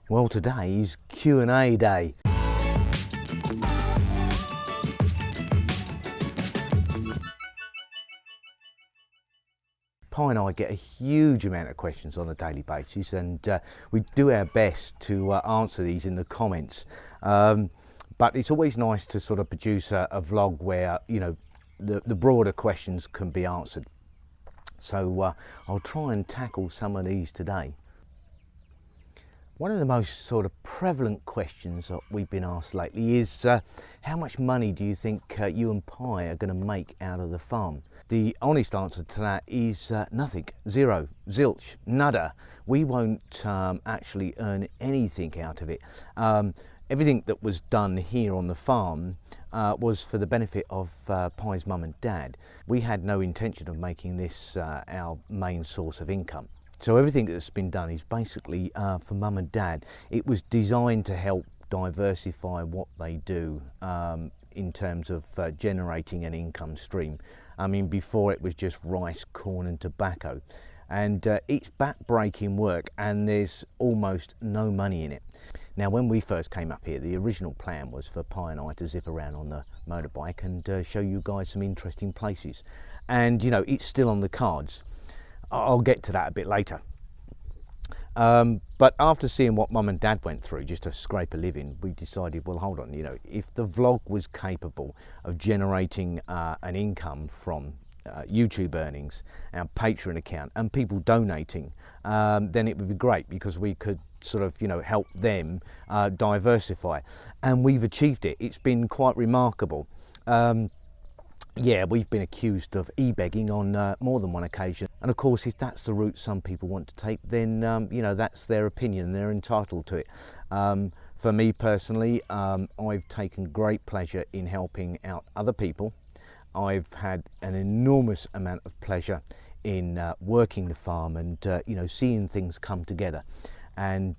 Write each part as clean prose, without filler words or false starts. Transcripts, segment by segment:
Well, today is Q&A day. Pi and I get a huge amount of questions on a daily basis, and we do our best to answer these in the comments. But it's always nice to sort of produce a vlog where, you know, the broader questions can be answered. So I'll try and tackle some of these today. One of the most sort of prevalent questions that we've been asked lately is how much money do you think you and Pi are going to make out of the farm? The honest answer to that is nothing, zero, zilch, nada. We won't actually earn anything out of it. Everything that was done here on the farm was for the benefit of Pi's mum and dad. We had no intention of making this our main source of income. So everything that's been done is basically for mum and dad. It was designed to help diversify what they do in terms of generating an income stream. I mean, before it was just rice, corn and tobacco. And it's back-breaking work, and there's almost no money in it. Now, when we first came up here, the original plan was for Pi and I to zip around on the motorbike and show you guys some interesting places. And, you know, it's still on the cards. I'll get to that a bit later. But after seeing what mum and dad went through just to scrape a living, we decided, well, hold on, you know, if the vlog was capable of generating an income from YouTube earnings, our Patreon account, and people donating, then it would be great, because we could sort of, you know, help them diversify. And we've achieved it. It's been quite remarkable. Yeah, we've been accused of e-begging on more than one occasion. And of course, if that's the route some people want to take, then, you know, that's their opinion. They're entitled to it. For me personally, I've taken great pleasure in helping out other people. I've had an enormous amount of pleasure in working the farm and, you know, seeing things come together. And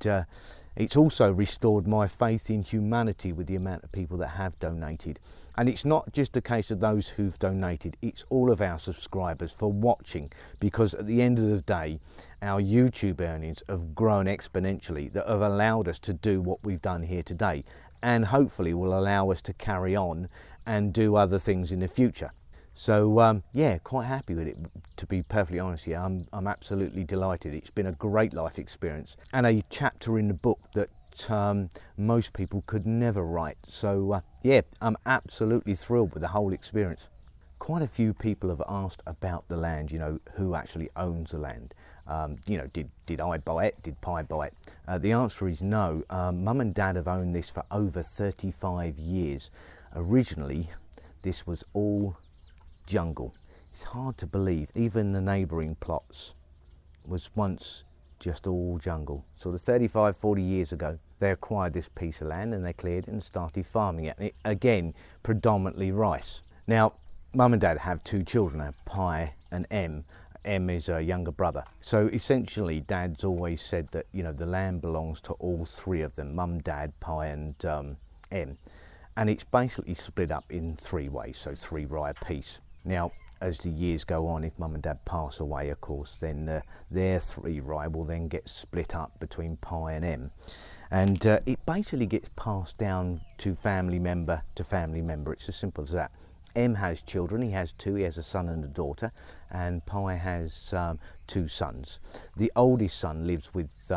it's also restored my faith in humanity with the amount of people that have donated. And it's not just a case of those who've donated, it's all of our subscribers for watching, because at the end of the day, our YouTube earnings have grown exponentially, that have allowed us to do what we've done here today, and hopefully will allow us to carry on and do other things in the future. So yeah, quite happy with it, to be perfectly honest here. I'm absolutely delighted. It's been a great life experience and a chapter in the book that most people could never write. So yeah, I'm absolutely thrilled with the whole experience. Quite a few people have asked about the land, you know, who actually owns the land. You know, did I buy it? Did Pi buy it? The answer is no. Mum and dad have owned this for over 35 years. Originally, this was all jungle. It's hard to believe. Even the neighbouring plots was once just all jungle. Sort of 35, 40 years ago, they acquired this piece of land and they cleared it and started farming it. And it, again, predominantly rice. Now, mum and dad have two children, Pi and Em. Em is a younger brother. So essentially, dad's always said that, you know, the land belongs to all three of them, mum, dad, Pi and Em. And it's basically split up in three ways, so 3 rye apiece. Now, as the years go on, if mum and dad pass away, of course, then their 3 rye will then get split up between Pi and Em. And it basically gets passed down to family member to family member. It's as simple as that. Em has children. He has 2. He has a son and a daughter. And Pi has 2 sons. The oldest son lives with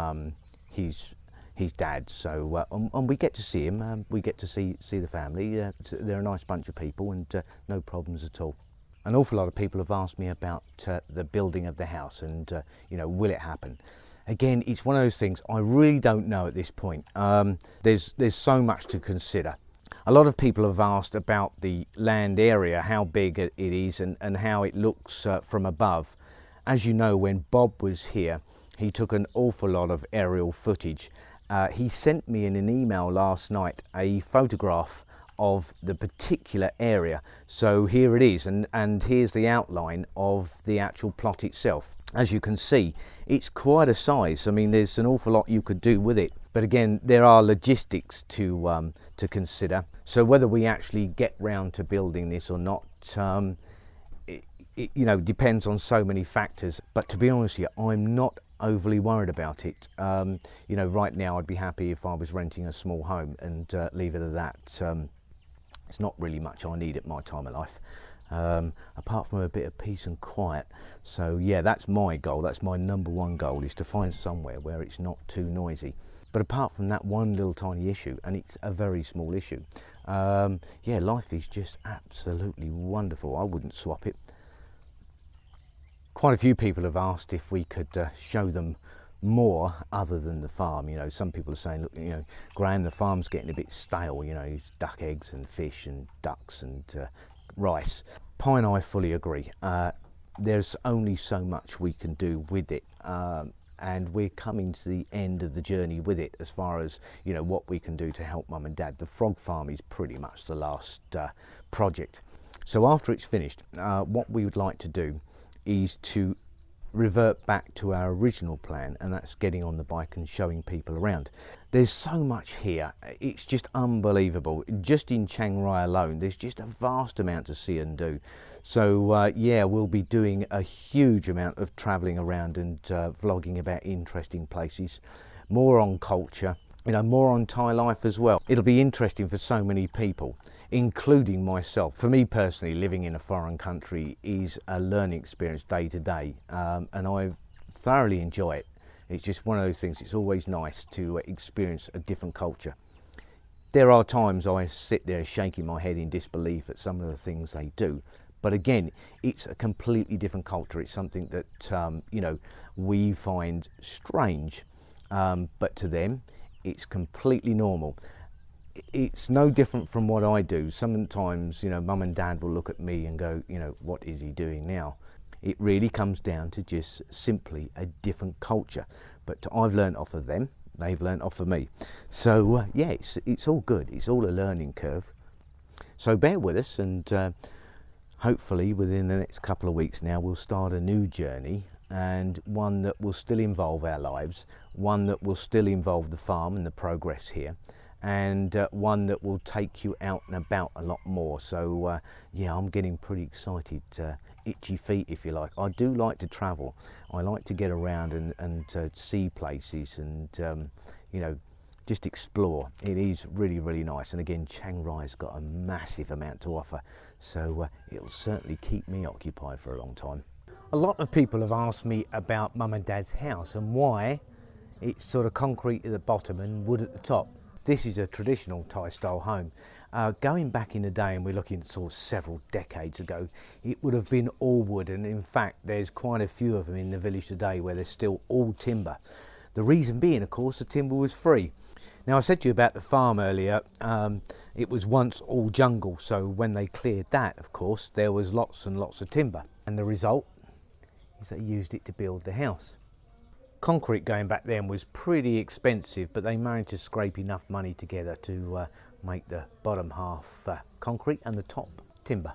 his dad, so and we get to see him. We get to see the family. They're a nice bunch of people, and no problems at all. An awful lot of people have asked me about the building of the house and, you know, will it happen? Again, it's one of those things I really don't know at this point. There's so much to consider. A lot of people have asked about the land area, how big it is and how it looks from above. As you know, when Bob was here, he took an awful lot of aerial footage. He sent me in an email last night a photograph of the particular area. So here it is, and here's the outline of the actual plot itself. As you can see, it's quite a size. I mean, there's an awful lot you could do with it. But again, there are logistics to consider. So whether we actually get round to building this or not, it, you know, depends on so many factors. But to be honest with you, I'm not overly worried about it. You know, right now I'd be happy if I was renting a small home, and leave it at that. It's not really much I need at my time of life, apart from a bit of peace and quiet. So yeah, that's my goal. That's my number one goal, is to find somewhere where it's not too noisy. But apart from that one little tiny issue, and it's a very small issue, yeah, life is just absolutely wonderful. I wouldn't swap it. Quite a few people have asked if we could show them more other than the farm. You know, some people are saying, look, you know, Graham, the farm's getting a bit stale. You know, it's duck eggs and fish and ducks and rice. Pie and I fully agree. There's only so much we can do with it, and we're coming to the end of the journey with it, as far as, you know, what we can do to help mum and dad. The frog farm is pretty much the last project. So after it's finished, what we would like to do is to revert back to our original plan, and that's getting on the bike and showing people around. There's so much here, it's just unbelievable. Just in Chiang Rai alone, there's just a vast amount to see and do. So yeah, we'll be doing a huge amount of travelling around and vlogging about interesting places, more on culture, you know, more on Thai life as well. It'll be interesting for so many people, including myself. For me personally, living in a foreign country is a learning experience day to day, and I thoroughly enjoy it. It's just one of those things, it's always nice to experience a different culture. There are times I sit there shaking my head in disbelief at some of the things they do, but again, it's a completely different culture. It's something that you know, we find strange, but to them it's completely normal. It's no different from what I do. Sometimes, you know, mum and dad will look at me and go, you know, what is he doing now? It really comes down to just simply a different culture. But I've learned off of them, they've learned off of me. So yeah, it's all good. It's all a learning curve. So bear with us, and hopefully within the next couple of weeks now we'll start a new journey, and one that will still involve our lives, one that will still involve the farm and the progress here, and one that will take you out and about a lot more. So yeah, I'm getting pretty excited, itchy feet if you like. I do like to travel. I like to get around and see places and you know, just explore. It is really, really nice. And again, Chiang Rai's got a massive amount to offer, so it'll certainly keep me occupied for a long time. A lot of people have asked me about mum and dad's house and why it's sort of concrete at the bottom and wood at the top. This is a traditional Thai style home. Going back in the day, and we're looking sort of several decades ago, it would have been all wood, and in fact there's quite a few of them in the village today where they're still all timber. The reason being, of course, the timber was free. Now, I said to you about the farm earlier, it was once all jungle, so when they cleared that, of course, there was lots and lots of timber, and the result is they used it to build the house. Concrete going back then was pretty expensive, but they managed to scrape enough money together to make the bottom half concrete and the top timber.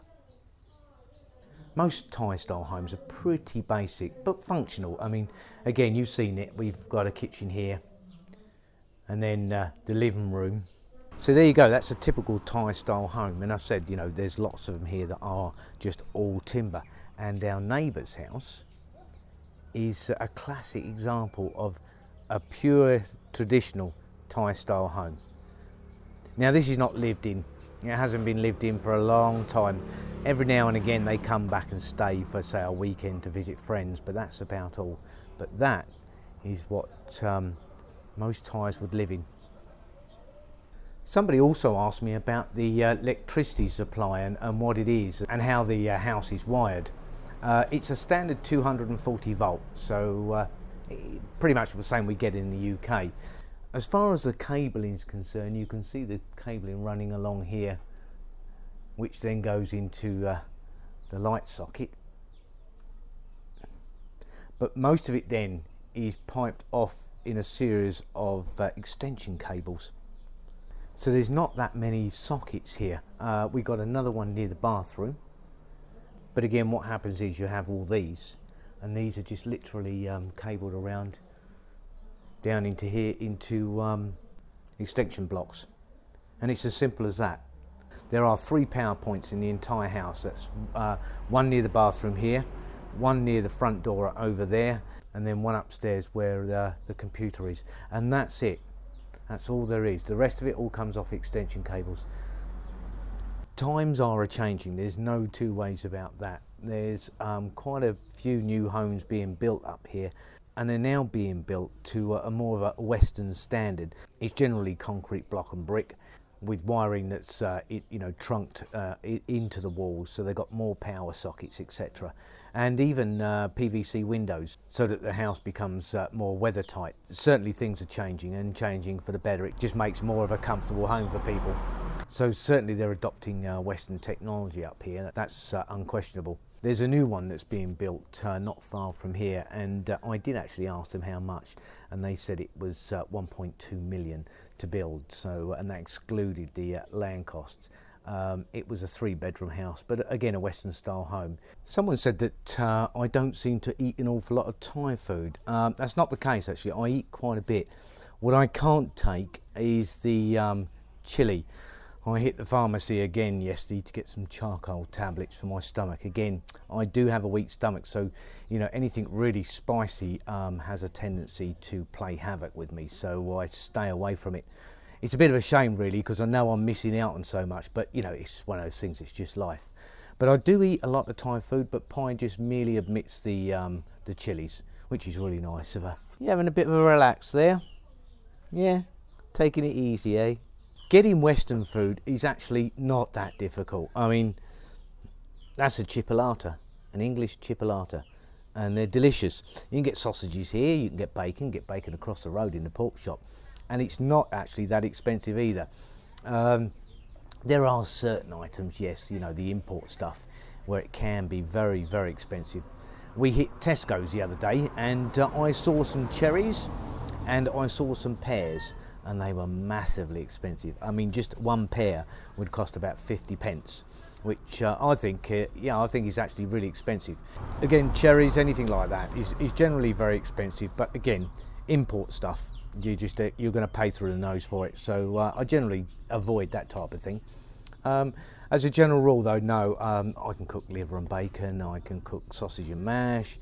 Most Thai style homes are pretty basic but functional. I mean, again, you've seen it. We've got a kitchen here and then the living room. So there you go, that's a typical Thai style home. And I've said, you know, there's lots of them here that are just all timber. And our neighbour's house is a classic example of a pure traditional Thai style home. Now, this is not lived in. It hasn't been lived in for a long time. Every now and again they come back and stay for, say, a weekend to visit friends, but that's about all. But that is what most Thais would live in. Somebody also asked me about the electricity supply and what it is and how the house is wired. It's a standard 240 volt, so pretty much the same we get in the UK. As far as the cabling is concerned, you can see the cabling running along here, which then goes into the light socket. But most of it then is piped off in a series of extension cables. So there's not that many sockets here. We got another one near the bathroom. But again, what happens is you have all these, and these are just literally cabled around down into here, into extension blocks. And it's as simple as that. There are 3 power points in the entire house. That's one near the bathroom here, one near the front door over there, and then one upstairs where the computer is, and that's it. That's all there is. The rest of it all comes off extension cables. Times are a-changing, there's no two ways about that. There's quite a few new homes being built up here, and they're now being built to a more of a Western standard. It's generally concrete block and brick with wiring that's trunked into the walls, so they've got more power sockets, etc. And even PVC windows, so that the house becomes more weather tight. Certainly things are changing, and changing for the better. It just makes more of a comfortable home for people. So certainly they're adopting Western technology up here, that's unquestionable. There's a new one that's being built not far from here, and I did actually ask them how much, and they said it was 1.2 million to build, so, and that excluded the land costs. It was a 3-bedroom house, but again a Western style home. Someone said that I don't seem to eat an awful lot of Thai food. That's not the case actually, I eat quite a bit. What I can't take is the chili. I hit the pharmacy again yesterday to get some charcoal tablets for my stomach. Again, I do have a weak stomach, so anything really spicy has a tendency to play havoc with me, so I stay away from it. It's a bit of a shame really, because I know I'm missing out on so much, but it's one of those things, it's just life. But I do eat a lot of Thai food, but Pi just merely admits the chilies, which is really nice of her. You having a bit of a relax there? Yeah, taking it easy, eh? Getting Western food is actually not that difficult. I mean, that's a chipolata, an English chipolata, and they're delicious. You can get sausages here, you can get bacon across the road in the pork shop, and it's not actually that expensive either. There are certain items, yes, the import stuff, where it can be very, very expensive. We hit Tesco's the other day, and I saw some cherries, and I saw some pears, and they were massively expensive. I mean, just one pear would cost about 50 pence, which I think is actually really expensive. Again, cherries, anything like that is generally very expensive, but again, import stuff, you're going to pay through the nose for it. So I generally avoid that type of thing. As a general rule though, no, I can cook liver and bacon, I can cook sausage and mash,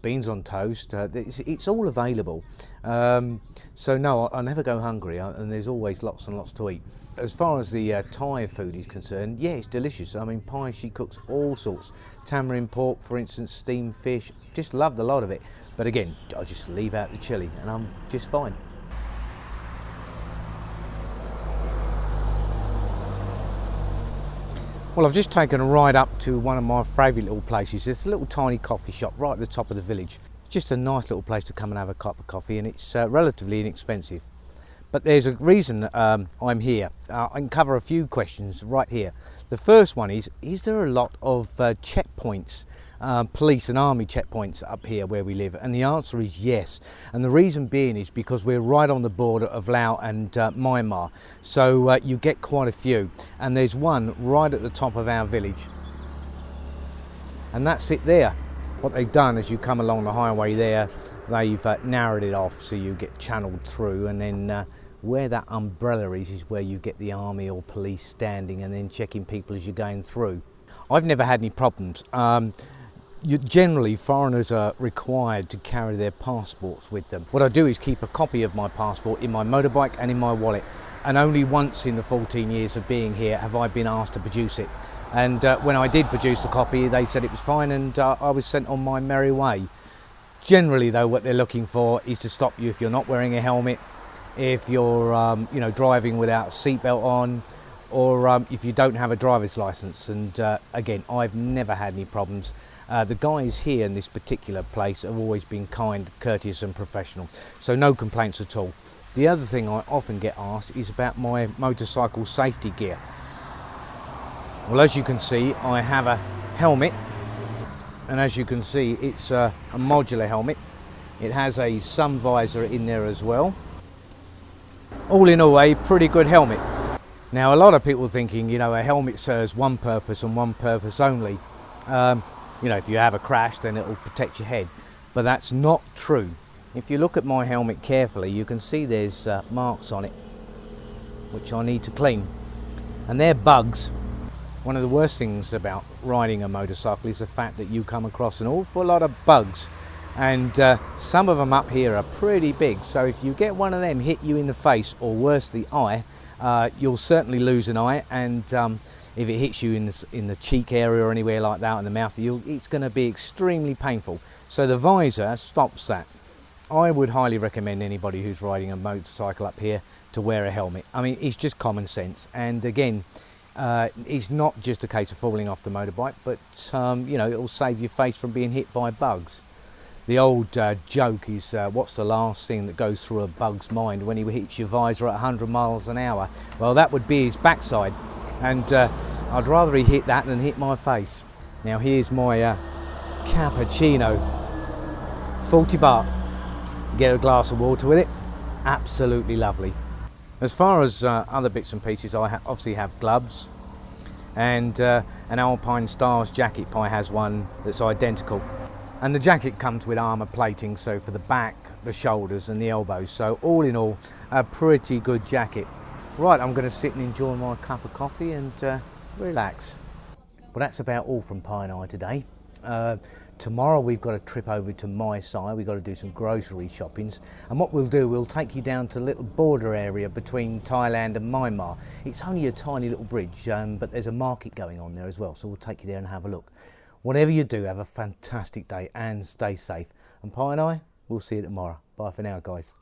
beans on toast, it's all available. So no, I never go hungry, and there's always lots and lots to eat. As far as the Thai food is concerned, yeah, it's delicious. I mean, Pi, she cooks all sorts. Tamarind pork, for instance, steamed fish, just love the lot of it. But again, I just leave out the chili and I'm just fine. Well, I've just taken a ride up to one of my favourite little places. It's a little tiny coffee shop right at the top of the village. It's just a nice little place to come and have a cup of coffee, and it's relatively inexpensive. But there's a reason I'm here. I can cover a few questions right here. The first one is there a lot of checkpoints, police and army checkpoints up here where we live? And the answer is yes. And the reason being is because we're right on the border of Laos and Myanmar. So you get quite a few. And there's one right at the top of our village. And that's it there. What they've done as you come along the highway there, they've narrowed it off so you get channeled through, and then where that umbrella is where you get the army or police standing and then checking people as you're going through. I've never had any problems. Generally, foreigners are required to carry their passports with them. What I do is keep a copy of my passport in my motorbike and in my wallet, and only once in the 14 years of being here have I been asked to produce it. And when I did produce the copy, they said it was fine, and I was sent on my merry way. Generally though, what they're looking for is to stop you if you're not wearing a helmet, if you're driving without a seatbelt on, or if you don't have a driver's license. And again, I've never had any problems. The guys here in this particular place have always been kind, courteous and professional, so no complaints at all. The other thing I often get asked is about my motorcycle safety gear. Well, as you can see, I have a helmet, and as you can see, it's a modular helmet. It has a sun visor in there as well. All in all, a pretty good helmet. Now, a lot of people thinking, a helmet serves one purpose and one purpose only. If you have a crash, then it'll protect your head. But that's not true. If you look at my helmet carefully, you can see there's marks on it, which I need to clean. And they're bugs. One of the worst things about riding a motorcycle is the fact that you come across an awful lot of bugs, and some of them up here are pretty big. So if you get one of them hit you in the face, or worse, the eye, you'll certainly lose an eye. And if it hits you in the cheek area or anywhere like that, in the mouth, it's going to be extremely painful. So the visor stops that. I would highly recommend anybody who's riding a motorcycle up here to wear a helmet. I mean, it's just common sense. And again, it's not just a case of falling off the motorbike, but you know, it'll save your face from being hit by bugs. The old joke is, what's the last thing that goes through a bug's mind when he hits your visor at 100 miles an hour? Well, that would be his backside. And I'd rather he hit that than hit my face. Now here's my cappuccino. 40 baht. Get a glass of water with it. Absolutely lovely. As far as other bits and pieces, I obviously have gloves and an Alpine Stars jacket. Pi has one that's identical. And the jacket comes with armour plating, so for the back, the shoulders and the elbows. So all in all, a pretty good jacket. Right, I'm going to sit and enjoy my cup of coffee and relax. Well, that's about all from Pi and I today. Tomorrow we've got a trip over to Mai Sai. We've got to do some grocery shoppings, and what we'll do, we'll take you down to a little border area between Thailand and Myanmar. It's only a tiny little bridge, but there's a market going on there as well, so we'll take you there and have a look. Whatever you do, have a fantastic day and stay safe. And Pi and I, we'll see you tomorrow. Bye for now, guys.